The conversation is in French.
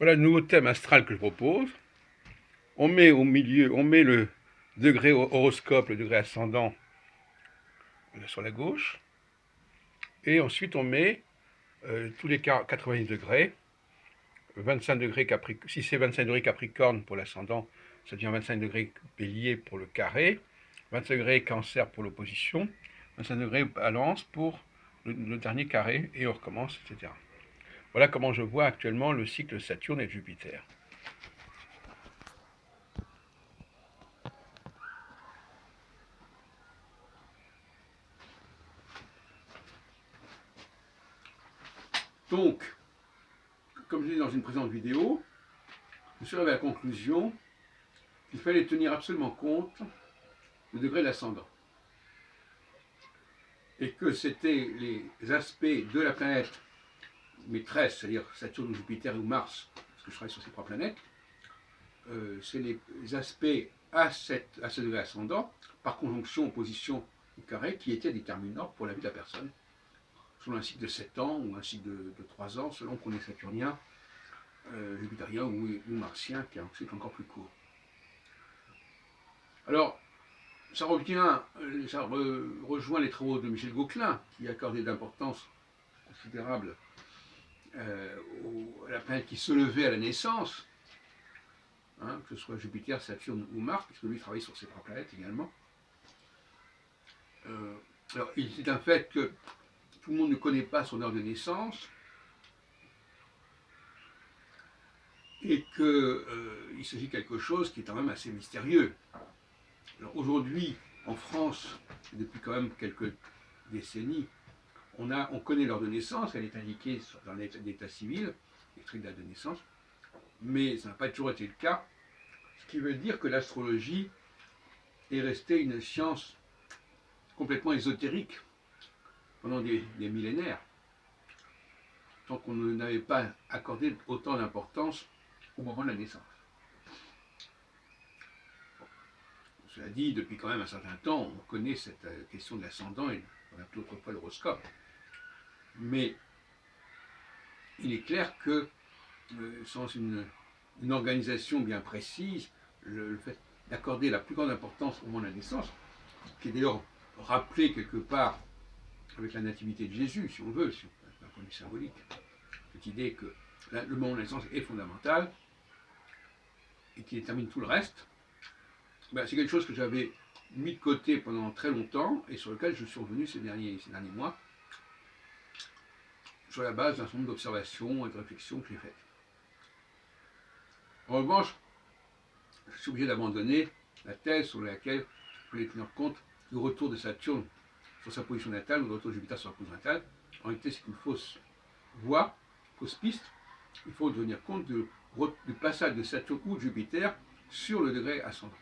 Voilà le nouveau thème astral que je propose. On met au milieu, on met le degré horoscope, le degré ascendant sur la gauche. Et ensuite on met tous les 90 degrés. 25 degrés Capricorne, si c'est 25 degrés Capricorne pour l'ascendant, ça devient 25 degrés Bélier pour le carré, 25 degrés Cancer pour l'opposition, 25 degrés Balance pour le dernier carré, et on recommence, etc. Voilà comment je vois actuellement le cycle Saturne et Jupiter. Donc, comme je l'ai dit dans une précédente vidéo, je suis arrivé à la conclusion qu'il fallait tenir absolument compte du degré d'ascendant. Et que c'était les aspects de la planète maîtresse, c'est-à-dire Saturne ou Jupiter ou Mars, parce que je travaille sur ces trois planètes, c'est les aspects à ce degré ascendant, par conjonction, opposition ou carré, qui étaient déterminants pour la vie de la personne, selon un cycle de 7 ans ou un cycle de 3 ans, selon qu'on est saturnien, jupitérien ou martien, qui est un cycle encore plus court. Alors, ça rejoint les travaux de Michel Gauquelin, qui accordait d'importance considérable à la planète qui se levait à la naissance, hein, que ce soit Jupiter, Saturne ou Mars, puisque lui travaille sur ces trois planètes également. Alors, c'est un fait que tout le monde ne connaît pas son heure de naissance, et qu'il s'agit de quelque chose qui est quand même assez mystérieux. Alors aujourd'hui, en France, depuis quand même quelques décennies, on connaît l'heure de naissance, elle est indiquée dans l'état civil, l'extrait de date de naissance, mais ça n'a pas toujours été le cas, ce qui veut dire que l'astrologie est restée une science complètement ésotérique pendant des millénaires, tant qu'on n'avait pas accordé autant d'importance au moment de la naissance. Cela dit, depuis quand même un certain temps, on connaît cette question de l'ascendant et on appelait autrefois l'horoscope. Mais il est clair que sans une organisation bien précise, le fait d'accorder la plus grande importance au moment de la naissance, qui est d'ailleurs rappelé quelque part avec la nativité de Jésus, si on veut, d'un point de vue symbolique, cette idée que le moment de la naissance est fondamental et qui détermine tout le reste, ben, c'est quelque chose que j'avais mis de côté pendant très longtemps et sur lequel je suis revenu ces derniers mois, sur la base d'un certain nombre d'observations et de réflexions que j'ai faites. En revanche, je suis obligé d'abandonner la thèse sur laquelle il fallait tenir compte du retour de Saturne sur sa position natale ou du retour de Jupiter sur sa position natale. En réalité, c'est une fausse voie, fausse piste. Il faut tenir compte du passage de Saturne ou de Jupiter sur le degré ascendant.